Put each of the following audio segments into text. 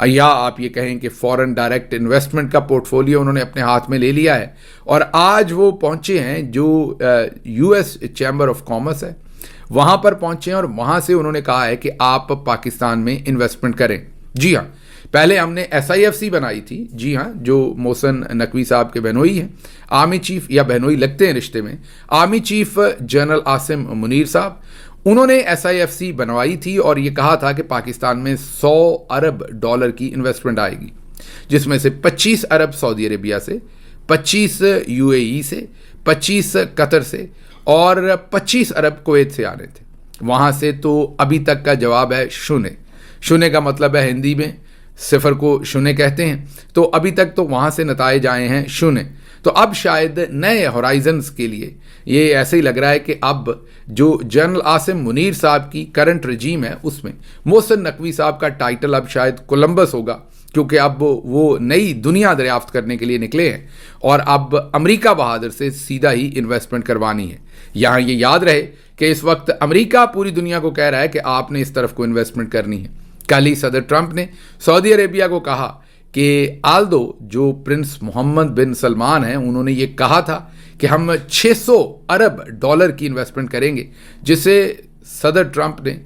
یا آپ یہ کہیں کہ فورن ڈائریکٹ انویسٹمنٹ کا پورٹ فولیو انہوں نے اپنے ہاتھ میں لے لیا ہے، اور آج وہ پہنچے ہیں جو U S chamber of commerce ہے وہاں پر پہنچے ہیں، اور وہاں سے انہوں نے کہا ہے کہ آپ پاکستان میں انویسٹمنٹ کریں۔ جی ہاں، پہلے ہم نے SIFC بنائی تھی، جی ہاں، جو محسن نقوی صاحب کے بہنوئی ہیں، آرمی چیف یا بہنوئی لگتے ہیں رشتے میں، army chief general Asim Munir صاحب، انہوں نے SIFC بنوائی تھی اور یہ کہا تھا کہ پاکستان میں $100 ارب کی انویسٹمنٹ آئے گی، جس میں سے 25 ارب سعودی عربیہ سے، 25 UAE سے، 25 قطر سے اور 25 ارب کویت سے آنے تھے۔ وہاں سے تو ابھی تک کا جواب ہے شونے۔ شونے کا مطلب ہے ہندی میں صفر کو شونے کہتے ہیں، تو ابھی تک تو وہاں سے نتائج آئے ہیں شونے۔ تو اب شاید نئے ہورائزنز کے لیے یہ ایسے ہی لگ رہا ہے کہ اب جو جنرل عاصم منیر صاحب کی کرنٹ رجیم ہے اس میں محسن نقوی صاحب کا ٹائٹل اب شاید کولمبس ہوگا، کیونکہ اب وہ نئی دنیا دریافت کرنے کے لیے نکلے ہیں اور اب امریکہ بہادر سے سیدھا ہی انویسٹمنٹ کروانی ہے۔ یہاں یہ یاد رہے کہ اس وقت امریکہ پوری دنیا کو کہہ رہا ہے کہ آپ نے اس طرف کو انویسٹمنٹ کرنی ہے۔ کل ہی صدر ٹرمپ نے سعودی عربیہ کو کہا کہ آلدو جو پرنس محمد بن سلمان ہیں انہوں نے یہ کہا تھا کہ ہم $600 ارب کی انویسٹمنٹ کریں گے، جسے صدر ٹرمپ نے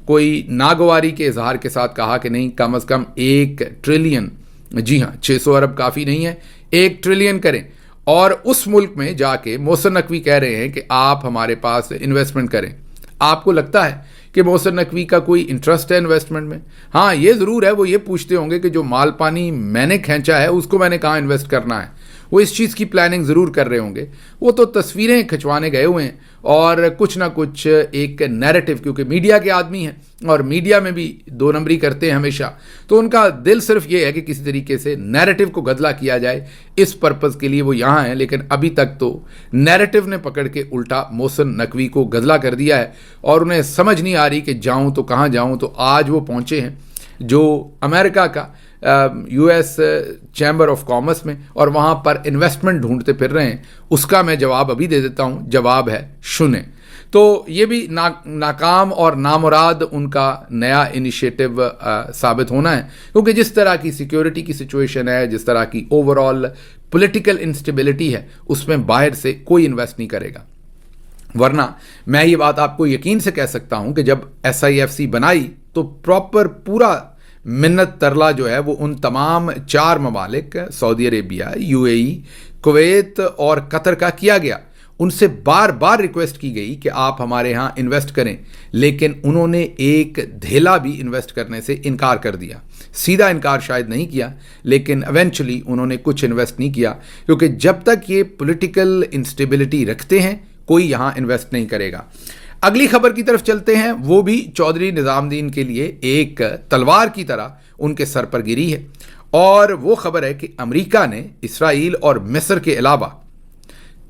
کوئی ناگواری کے اظہار کے ساتھ کہا کہ نہیں، کم از کم 1 ٹریلین، جی ہاں 600 ارب کافی نہیں ہے، 1 ٹریلین کریں۔ اور اس ملک میں جا کے محسن نقوی کہہ رہے ہیں کہ آپ ہمارے پاس انویسٹمنٹ کریں۔ آپ کو لگتا ہے کہ محسن نقوی کا کوئی انٹرسٹ ہے انویسٹمنٹ میں؟ ہاں یہ ضرور ہے، وہ یہ پوچھتے ہوں گے کہ جو مال پانی میں نے کھینچا ہے اس کو میں نے کہاں انویسٹ کرنا ہے، وہ اس چیز کی پلاننگ ضرور کر رہے ہوں گے۔ وہ تو تصویریں کھنچوانے گئے ہوئے ہیں اور کچھ نہ کچھ ایک نیریٹو، کیونکہ میڈیا کے آدمی ہیں اور میڈیا میں بھی 2 نمبری کرتے ہیں ہمیشہ، تو ان کا دل صرف یہ ہے کہ کسی طریقے سے نیریٹو کو گدلا کیا جائے، اس پرپز کے لیے وہ یہاں ہیں۔ لیکن ابھی تک تو نیریٹو نے پکڑ کے الٹا محسن نقوی کو گدلا کر دیا ہے اور انہیں سمجھ نہیں آ رہی کہ جاؤں تو کہاں جاؤں۔ تو آج وہ پہنچے ہیں جو امریکہ کا US چیمبر آف کامرس میں، اور وہاں پر انویسٹمنٹ ڈھونڈتے پھر رہے ہیں۔ اس کا میں جواب ابھی دے دیتا ہوں، جواب ہے شونے۔ تو یہ بھی ناکام اور نامراد ان کا نیا انیشیٹو ثابت ہونا ہے، کیونکہ جس طرح کی سیکیورٹی کی سچویشن ہے، جس طرح کی اوورآل پولیٹیکل انسٹیبلٹی ہے، اس میں باہر سے کوئی انویسٹ نہیں کرے گا۔ ورنہ میں یہ بات آپ کو یقین سے کہہ سکتا ہوں کہ جب SIFC بنائی تو پراپر پورا منت ترلا جو ہے وہ ان تمام 4 ممالک سعودی عربیہ، UAE، کویت اور قطر کا کیا گیا۔ ان سے بار بار ریکویسٹ کی گئی کہ آپ ہمارے ہاں انویسٹ کریں، لیکن انہوں نے ایک دھیلا بھی انویسٹ کرنے سے انکار کر دیا۔ سیدھا انکار شاید نہیں کیا، لیکن ایونچولی انہوں نے کچھ انویسٹ نہیں کیا، کیونکہ جب تک یہ پولیٹیکل انسٹیبلٹی رکھتے ہیں کوئی یہاں انویسٹ نہیں کرے گا۔ اگلی خبر کی طرف چلتے ہیں، وہ بھی چودھری نظام الدین کے لیے ایک تلوار کی طرح ان کے سر پر گری ہے، اور وہ خبر ہے کہ امریکہ نے اسرائیل اور مصر کے علاوہ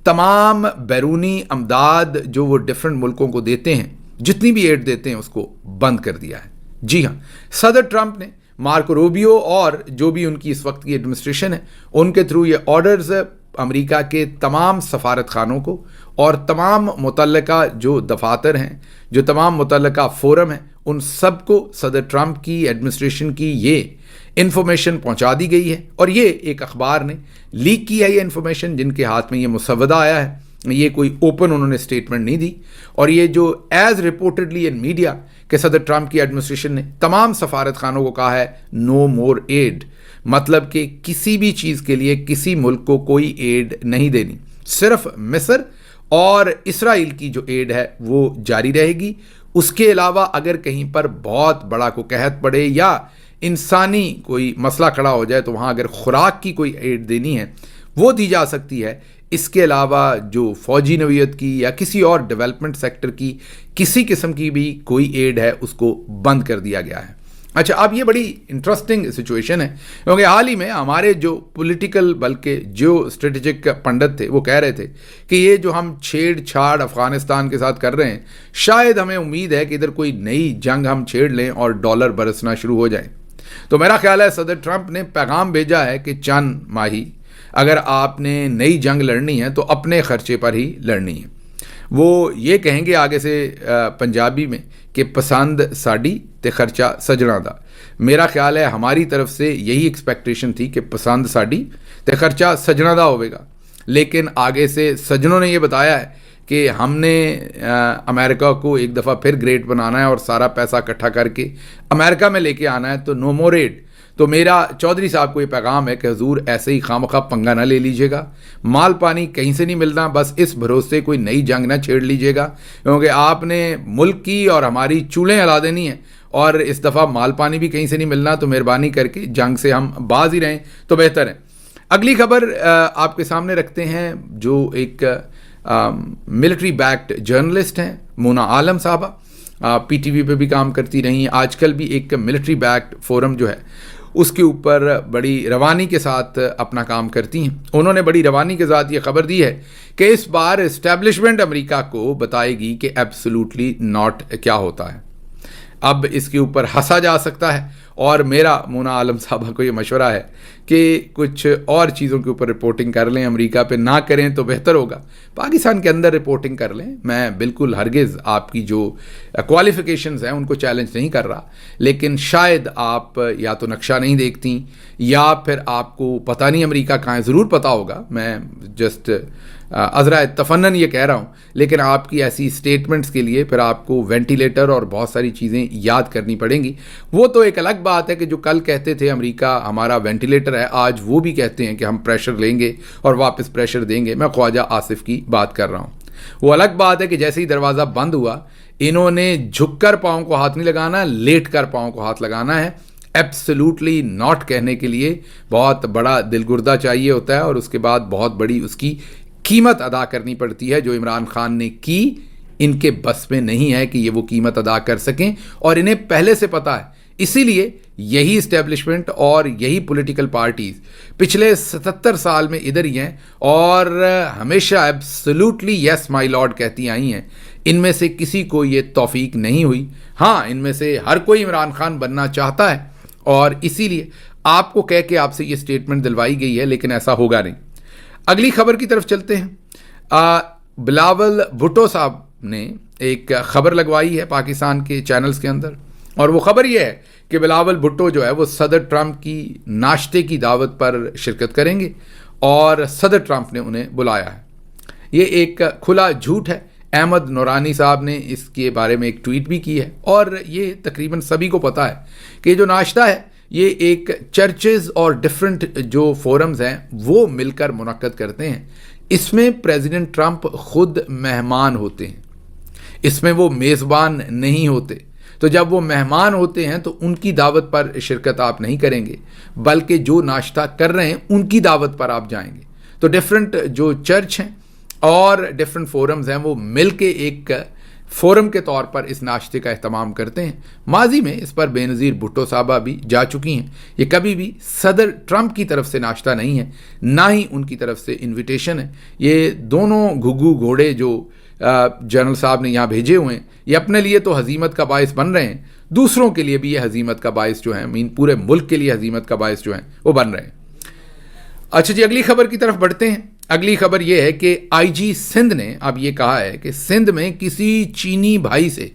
تمام بیرونی امداد جو وہ ڈیفرنٹ ملکوں کو دیتے ہیں، جتنی بھی ایڈ دیتے ہیں، اس کو بند کر دیا ہے۔ جی ہاں، صدر ٹرمپ نے مارکو روبیو اور جو بھی ان کی اس وقت کی ایڈمنسٹریشن ہے ان کے تھرو یہ آرڈرز امریکہ کے تمام سفارت خانوں کو اور تمام متعلقہ جو دفاتر ہیں، جو تمام متعلقہ فورم ہیں، ان سب کو صدر ٹرمپ کی ایڈمنسٹریشن کی یہ انفارمیشن پہنچا دی گئی ہے۔ اور یہ ایک اخبار نے لیک کی ہے یہ انفارمیشن، جن کے ہاتھ میں یہ مسودہ آیا ہے، یہ کوئی اوپن انہوں نے اسٹیٹمنٹ نہیں دی۔ اور یہ جو ایز رپورٹڈلی ان میڈیا کہ صدر ٹرمپ کی ایڈمنسٹریشن نے تمام سفارت خانوں کو کہا ہے نو مور ایڈ، مطلب کہ کسی بھی چیز کے لیے کسی ملک کو کوئی ایڈ نہیں دینی، صرف مصر اور اسرائیل کی جو ایڈ ہے وہ جاری رہے گی۔ اس کے علاوہ اگر کہیں پر بہت بڑا کو قحط پڑے یا انسانی کوئی مسئلہ کھڑا ہو جائے تو وہاں اگر خوراک کی کوئی ایڈ دینی ہے وہ دی جا سکتی ہے۔ اس کے علاوہ جو فوجی نوعیت کی یا کسی اور ڈیولپمنٹ سیکٹر کی کسی قسم کی بھی کوئی ایڈ ہے اس کو بند کر دیا گیا ہے۔ اچھا، اب یہ بڑی انٹرسٹنگ سچویشن ہے، کیونکہ حال ہی میں ہمارے جو پولیٹیکل بلکہ جو اسٹریٹجک پنڈت تھے وہ کہہ رہے تھے کہ یہ جو ہم چھیڑ چھاڑ افغانستان کے ساتھ کر رہے ہیں، شاید ہمیں امید ہے کہ ادھر کوئی نئی جنگ ہم چھیڑ لیں اور ڈالر برسنا شروع ہو جائیں۔ تو میرا خیال ہے صدر ٹرمپ نے پیغام بھیجا ہے کہ چند ماہی اگر آپ نے نئی جنگ لڑنی ہے تو اپنے خرچے پر ہی لڑنی ہے۔ وہ یہ کہیں گے آگے سے پنجابی میں کہ پسند ساڑی تے خرچہ سجنا دا. میرا خیال ہے ہماری طرف سے یہی ایکسپیکٹیشن تھی کہ پسند ساڑی تے خرچہ سجنا دا ہوئے گا, لیکن آگے سے سجنوں نے یہ بتایا ہے کہ ہم نے امریکہ کو ایک دفعہ پھر گریٹ بنانا ہے اور سارا پیسہ اکٹھا کر کے امریکہ میں لے کے آنا ہے, تو نو مور ایڈ. تو میرا چودھری صاحب کو یہ پیغام ہے کہ حضور ایسے ہی خواہ پنگا نہ لے لیجیے گا, مال پانی کہیں سے نہیں ملنا, بس اس بھروسے کوئی نئی جنگ نہ چھیڑ لیجیے گا, کیونکہ آپ نے ملک کی اور ہماری چولہیں ہلا دینی ہیں اور اس دفعہ مال پانی بھی کہیں سے نہیں ملنا. تو مہربانی کر کے جنگ سے ہم باز ہی رہیں تو بہتر ہے. اگلی خبر آپ کے سامنے رکھتے ہیں جو ایک ملٹری بیکڈ جرنلسٹ ہیں مونا عالم صاحبہ, پی ٹی وی پہ بھی کام کرتی رہی ہیں, آج کل بھی ایک ملٹری بیکڈ فورم جو ہے اس کے اوپر بڑی روانی کے ساتھ اپنا کام کرتی ہیں. انہوں نے بڑی روانی کے ساتھ یہ خبر دی ہے کہ اس بار اسٹیبلشمنٹ امریکہ کو بتائے گی کہ ایبسولوٹلی ناٹ کیا ہوتا ہے. اب اس کے اوپر ہنسا جا سکتا ہے, اور میرا مونا عالم صاحبہ کو یہ مشورہ ہے کہ کچھ اور چیزوں کے اوپر رپورٹنگ کر لیں, امریکہ پہ نہ کریں تو بہتر ہوگا, پاکستان کے اندر رپورٹنگ کر لیں. میں بالکل ہرگز آپ کی جو کوالیفیکیشنز ہیں ان کو چیلنج نہیں کر رہا, لیکن شاید آپ یا تو نقشہ نہیں دیکھتی یا پھر آپ کو پتہ نہیں امریکہ کہاں ہے. ضرور پتہ ہوگا, میں جسٹ عذرا تفنن یہ کہہ رہا ہوں, لیکن آپ کی ایسی اسٹیٹمنٹس کے لیے پھر آپ کو وینٹیلیٹر اور بہت ساری چیزیں یاد کرنی پڑیں گی. وہ تو ایک الگ بات ہے کہ جو کل کہتے تھے امریکہ ہمارا وینٹیلیٹر ہے, آج وہ بھی کہتے ہیں کہ ہم پریشر لیں گے اور واپس پریشر دیں گے. میں خواجہ آصف کی بات کر رہا ہوں. وہ الگ بات ہے کہ جیسے ہی دروازہ بند ہوا انہوں نے جھک کر پاؤں کو ہاتھ نہیں لگانا, لیٹ کر پاؤں کو ہاتھ لگانا ہے. ایبسولوٹلی ناٹ کہنے کے لیے بہت بڑا دل گردہ چاہیے ہوتا ہے, اور اس کے بعد بہت بڑی اس کی قیمت ادا کرنی پڑتی ہے, جو عمران خان نے کی. ان کے بس میں نہیں ہے کہ یہ وہ قیمت ادا کر سکیں, اور انہیں پہلے سے پتہ ہے. اسی لیے یہی اسٹیبلشمنٹ اور یہی پولیٹیکل پارٹیز پچھلے 77 سال میں ادھر ہی ہیں اور ہمیشہ ایبسولوٹلی یس مائی لارڈ کہتی آئی ہیں. ان میں سے کسی کو یہ توفیق نہیں ہوئی. ہاں, ان میں سے ہر کوئی عمران خان بننا چاہتا ہے, اور اسی لیے آپ کو کہہ کے آپ سے یہ اسٹیٹمنٹ دلوائی گئی ہے, لیکن ایسا ہوگا نہیں. اگلی خبر کی طرف چلتے ہیں. بلاول بھٹو صاحب نے ایک خبر لگوائی ہے پاکستان کے چینلز کے اندر, اور وہ خبر یہ ہے کہ بلاول بھٹو جو ہے وہ صدر ٹرمپ کی ناشتے کی دعوت پر شرکت کریں گے, اور صدر ٹرمپ نے انہیں بلایا ہے. یہ ایک کھلا جھوٹ ہے. احمد نورانی صاحب نے اس کے بارے میں ایک ٹویٹ بھی کی ہے, اور یہ تقریباً سبھی کو پتہ ہے کہ جو ناشتہ ہے یہ ایک چرچز اور ڈفرینٹ جو فورمز ہیں وہ مل کر منعقد کرتے ہیں. اس میں پریزیڈنٹ ٹرمپ خود مہمان ہوتے ہیں, اس میں وہ میزبان نہیں ہوتے. تو جب وہ مہمان ہوتے ہیں تو ان کی دعوت پر شرکت آپ نہیں کریں گے, بلکہ جو ناشتہ کر رہے ہیں ان کی دعوت پر آپ جائیں گے. تو ڈفرینٹ جو چرچ ہیں اور ڈفرینٹ فورمز ہیں وہ مل کے ایک فورم کے طور پر اس ناشتے کا اہتمام کرتے ہیں. ماضی میں اس پر بے نظیر بھٹو صاحبہ بھی جا چکی ہیں. یہ کبھی بھی صدر ٹرمپ کی طرف سے ناشتہ نہیں ہے, نہ ہی ان کی طرف سے انویٹیشن ہے. یہ دونوں گھگو گھوڑے جو جنرل صاحب نے یہاں بھیجے ہوئے ہیں یہ اپنے لیے تو ہزیمت کا باعث بن رہے ہیں, دوسروں کے لیے بھی یہ ہزیمت کا باعث جو ہے, پورے ملک کے لیے ہزیمت کا باعث جو ہیں وہ بن رہے ہیں. اچھا جی, اگلی خبر کی طرف بڑھتے ہیں. اگلی خبر یہ ہے کہ آئی جی سندھ نے اب یہ کہا ہے کہ سندھ میں کسی چینی بھائی سے,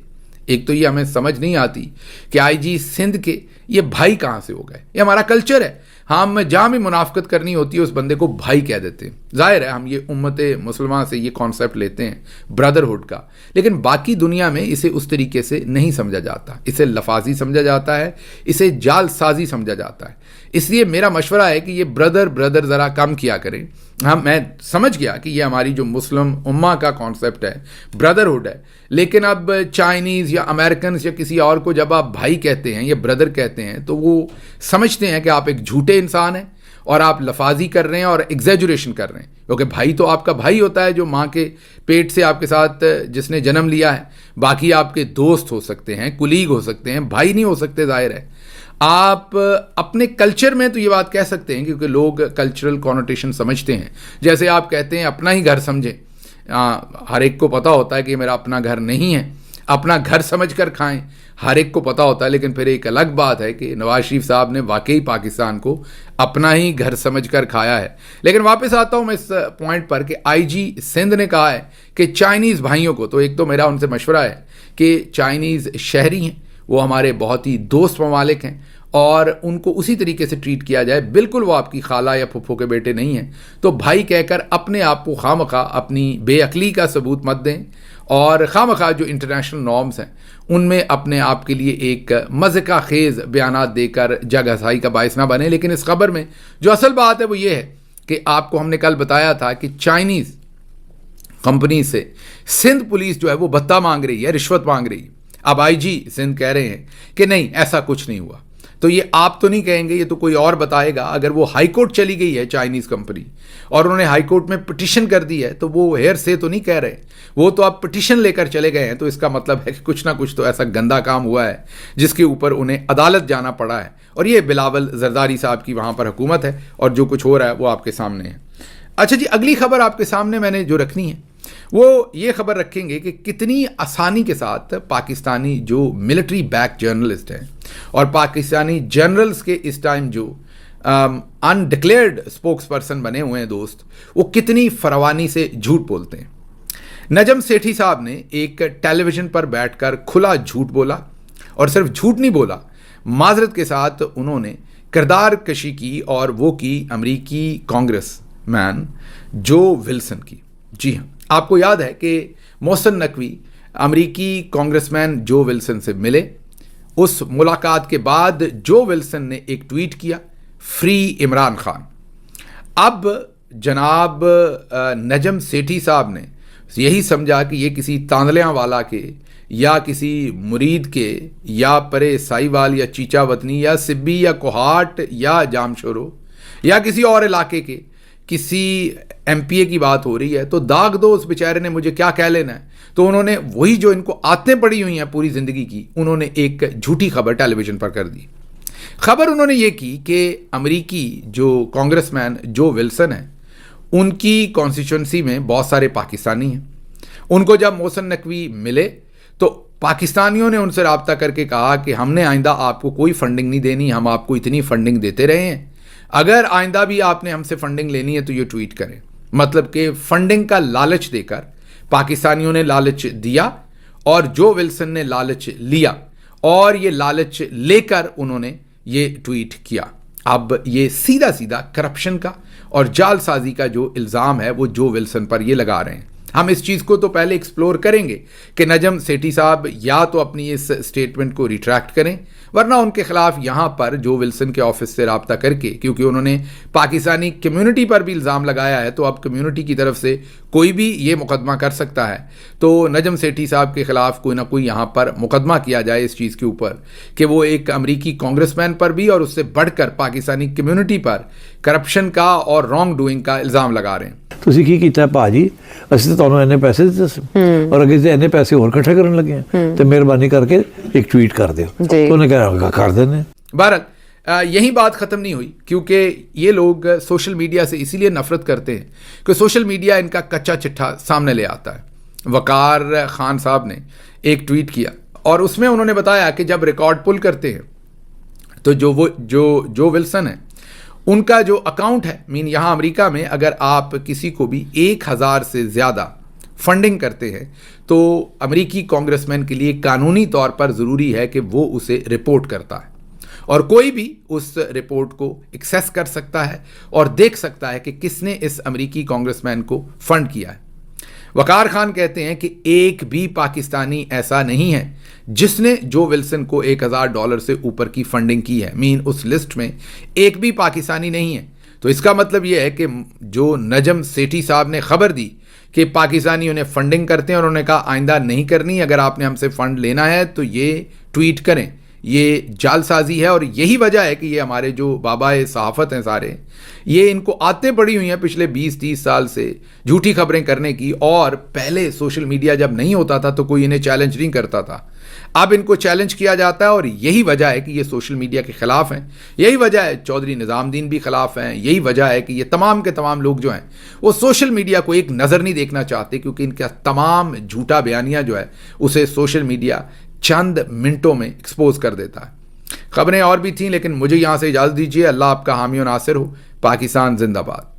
ایک تو یہ ہمیں سمجھ نہیں آتی کہ آئی جی سندھ کے یہ بھائی کہاں سے ہو گئے. یہ ہمارا کلچر ہے, ہم جہاں بھی منافقت کرنی ہوتی ہے اس بندے کو بھائی کہہ دیتے ہیں. ظاہر ہے ہم یہ امت مسلمہ سے یہ کانسیپٹ لیتے ہیں برادرہڈ کا, لیکن باقی دنیا میں اسے اس طریقے سے نہیں سمجھا جاتا. اسے لفاظی سمجھا جاتا ہے, اسے جال سازی سمجھا جاتا ہے. اس لیے میرا مشورہ ہے کہ یہ برادر ذرا کم کیا کریں. ہاں, میں سمجھ گیا کہ یہ ہماری جو مسلم امہ کا کانسیپٹ ہے برادرہڈ ہے, لیکن اب چائنیز یا امریکنز یا کسی اور کو جب آپ بھائی کہتے ہیں یا برادر کہتے ہیں تو وہ سمجھتے ہیں کہ آپ ایک جھوٹے انسان ہیں اور آپ لفاظی کر رہے ہیں اور ایگزیجوریشن کر رہے ہیں. کیونکہ بھائی تو آپ کا بھائی ہوتا ہے جو ماں کے پیٹ سے آپ کے ساتھ جس نے جنم لیا ہے. باقی آپ کے دوست ہو سکتے ہیں, کولیگ ہو سکتے ہیں, بھائی نہیں ہو سکتے. ظاہر ہے آپ اپنے کلچر میں تو یہ بات کہہ سکتے ہیں کیونکہ لوگ کلچرل کونوٹیشن سمجھتے ہیں. جیسے آپ کہتے ہیں اپنا ہی گھر سمجھیں, ہر ایک کو پتہ ہوتا ہے کہ میرا اپنا گھر نہیں ہے. اپنا گھر سمجھ کر کھائیں، ہر ایک کو پتہ ہوتا ہے. لیکن پھر ایک الگ بات ہے کہ نواز شریف صاحب نے واقعی پاکستان کو اپنا ہی گھر سمجھ کر کھایا ہے. لیکن واپس آتا ہوں میں اس پوائنٹ پر کہ آئی جی سندھ نے کہا ہے کہ چائنیز بھائیوں کو، تو ایک تو میرا ان سے مشورہ ہے کہ چائنیز شہری ہیں، وہ ہمارے بہت ہی دوست ممالک ہیں اور ان کو اسی طریقے سے ٹریٹ کیا جائے. بالکل وہ آپ کی خالہ یا پھپھو کے بیٹے نہیں ہیں. تو بھائی کہہ کر اپنے آپ کو خواہ اپنی بے عقلی کا ثبوت مت دیں، اور خواہ جو انٹرنیشنل نارمز ہیں ان میں اپنے آپ کے لیے ایک مضحکہ خیز بیانات دے کر جگ ہنسائی کا باعث نہ بنے. لیکن اس خبر میں جو اصل بات ہے وہ یہ ہے کہ آپ کو ہم نے کل بتایا تھا کہ چائنیز کمپنی سے سندھ پولیس جو ہے وہ بھتہ مانگ رہی ہے، رشوت مانگ رہی ہے. اب آئی جی سندھ کہہ رہے ہیں کہ نہیں، ایسا کچھ نہیں ہوا. تو یہ آپ تو نہیں کہیں گے، یہ تو کوئی اور بتائے گا. اگر وہ ہائی کورٹ چلی گئی ہے چائنیز کمپنی اور انہوں نے ہائی کورٹ میں پٹیشن کر دی ہے تو وہ ہیر سے تو نہیں کہہ رہے، وہ تو آپ پٹیشن لے کر چلے گئے ہیں. تو اس کا مطلب ہے کہ کچھ نہ کچھ تو ایسا گندا کام ہوا ہے جس کے اوپر انہیں عدالت جانا پڑا ہے. اور یہ بلاول زرداری صاحب کی وہاں پر حکومت ہے اور جو کچھ ہو رہا ہے وہ آپ کے سامنے ہے. اچھا جی، اگلی خبر آپ کے سامنے میں نے جو رکھنی ہے وہ یہ خبر رکھیں گے کہ کتنی آسانی کے ساتھ پاکستانی جو ملٹری بیک جرنلسٹ ہیں اور پاکستانی جنرلز کے اس ٹائم جو انڈکلیئرڈ اسپوکس پرسن بنے ہوئے ہیں دوست، وہ کتنی فراوانی سے جھوٹ بولتے ہیں. نجم سیٹھی صاحب نے ایک ٹیلی ویژن پر بیٹھ کر کھلا جھوٹ بولا، اور صرف جھوٹ نہیں بولا، معذرت کے ساتھ انہوں نے کردار کشی کی، اور وہ کی امریکی کانگریس مین جو ولسن کی. جی ہاں، آپ کو یاد ہے کہ محسن نقوی امریکی کانگریس مین جو ولسن سے ملے. اس ملاقات کے بعد جو ولسن نے ایک ٹویٹ کیا، فری عمران خان. اب جناب نجم سیٹھی صاحب نے یہی سمجھا کہ یہ کسی تاندلیاں والا کے یا کسی مرید کے یا پرے سائی وال یا چیچا وطنی یا سبی یا کوہاٹ یا جام شورو یا کسی اور علاقے کے کسی ایم پی اے کی بات ہو رہی ہے تو داغ دو اس بیچارے نے، مجھے کیا کہہ لینا ہے. تو انہوں نے وہی جو ان کو عادتیں پڑی ہوئی ہیں پوری زندگی کی، انہوں نے ایک جھوٹی خبر ٹیلی ویژن پر کر دی. خبر انہوں نے یہ کی کہ امریکی جو کانگریس مین جو ولسن ہیں ان کی کانسٹیچوئنسی میں بہت سارے پاکستانی ہیں. ان کو جب محسن نقوی ملے تو پاکستانیوں نے ان سے رابطہ کر کے کہا کہ ہم نے آئندہ آپ کو کوئی فنڈنگ نہیں دینی، ہم آپ کو اتنی فنڈنگ دیتے رہے ہیں، اگر آئندہ بھی آپ نے ہم سے فنڈنگ لینی ہے تو یہ ٹویٹ کریں. مطلب کہ فنڈنگ کا لالچ دے کر پاکستانیوں نے لالچ دیا اور جو ولسن نے لالچ لیا، اور یہ لالچ لے کر انہوں نے یہ ٹویٹ کیا. اب یہ سیدھا سیدھا کرپشن کا اور جال سازی کا جو الزام ہے وہ جو ولسن پر یہ لگا رہے ہیں. ہم اس چیز کو تو پہلے ایکسپلور کریں گے کہ نجم سیٹھی صاحب یا تو اپنی اس سٹیٹمنٹ کو ریٹریکٹ کریں، ورنہ ان کے خلاف یہاں پر جو ولسن کے آفس سے رابطہ کر کے، کیونکہ انہوں نے پاکستانی کمیونٹی پر بھی الزام لگایا ہے تو اب کمیونٹی کی طرف سے کوئی بھی یہ مقدمہ کر سکتا ہے. تو نجم سیٹھی صاحب کے خلاف کوئی نہ کوئی یہاں پر مقدمہ کیا جائے اس چیز کے اوپر کہ وہ ایک امریکی کانگریس مین پر بھی اور اس سے بڑھ کر پاکستانی کمیونٹی پر کرپشن کا اور رانگ ڈوئنگ کا الزام لگا رہے ہیں. ਤੁਸੀਂ ਕੀ ਕੀਤਾ ਭਾਜੀ, ਅਸੀਂ ਤਾਂ ਤੁਹਾਨੂੰ ਇੰਨੇ ਪੈਸੇ ਦਿੱਤੇ ਸੀ ਔਰ ਅੱਗੇ ਤੇ ਇੰਨੇ ਪੈਸੇ ਹੋਰ ਇਕੱਠੇ ਕਰਨ ਲੱਗੇ ਤੇ ਮਿਹਰਬਾਨੀ ਕਰਕੇ ਇੱਕ ਟਵੀਟ ਕਰ ਦਿਓ. تو ਉਹਨੇ ਕਿਹਾ ਕਰ ਦਿੰਦੇ. بہرحال یہی بات ختم نہیں ہوئی، کیونکہ یہ لوگ سوشل میڈیا سے اسی لیے نفرت کرتے ہیں کہ سوشل میڈیا ان کا کچا چٹھا سامنے لے آتا ہے. وقار خان صاحب نے ایک ٹویٹ کیا اور اس میں انہوں نے بتایا کہ جب ریکارڈ پل کرتے ہیں تو جو ولسن ہیں ان کا جو اکاؤنٹ ہے، یہاں امریکہ میں اگر آپ کسی کو بھی 1000 سے زیادہ فنڈنگ کرتے ہیں تو امریکی کانگریس مین کے لیے قانونی طور پر ضروری ہے کہ وہ اسے رپورٹ کرتا ہے، اور کوئی بھی اس رپورٹ کو ایکسیس کر سکتا ہے اور دیکھ سکتا ہے کہ کس نے اس امریکی کانگریس مین کو فنڈ کیا ہے. وقار خان کہتے ہیں کہ ایک بھی پاکستانی ایسا نہیں ہے جس نے جو ولسن کو $1000 سے اوپر کی فنڈنگ کی ہے. اس لسٹ میں ایک بھی پاکستانی نہیں ہے. تو اس کا مطلب یہ ہے کہ جو نجم سیٹھی صاحب نے خبر دی کہ پاکستانی انہیں فنڈنگ کرتے ہیں اور انہوں نے کہا آئندہ نہیں کرنی، اگر آپ نے ہم سے فنڈ لینا ہے تو یہ ٹویٹ کریں، یہ جال سازی ہے. اور یہی وجہ ہے کہ یہ ہمارے جو بابا صحافت ہیں سارے، یہ ان کو عادتیں پڑی ہوئی ہیں پچھلے 20-30 سال سے جھوٹی خبریں کرنے کی. اور پہلے سوشل میڈیا جب نہیں ہوتا تھا تو کوئی انہیں چیلنج نہیں کرتا تھا. اب ان کو چیلنج کیا جاتا ہے اور یہی وجہ ہے کہ یہ سوشل میڈیا کے خلاف ہیں, یہی وجہ ہے چودھری نظام الدین بھی خلاف ہیں, یہی وجہ ہے کہ یہ تمام کے تمام لوگ جو ہیں وہ سوشل میڈیا کو ایک نظر نہیں دیکھنا چاہتے, کیونکہ ان کا تمام جھوٹا بیانیہ جو ہے اسے سوشل میڈیا چند منٹوں میں ایکسپوز کر دیتا ہے. خبریں اور بھی تھیں لیکن مجھے یہاں سے اجازت دیجیے. اللہ آپ کا حامی و ناصر ہو. پاکستان زندہ باد.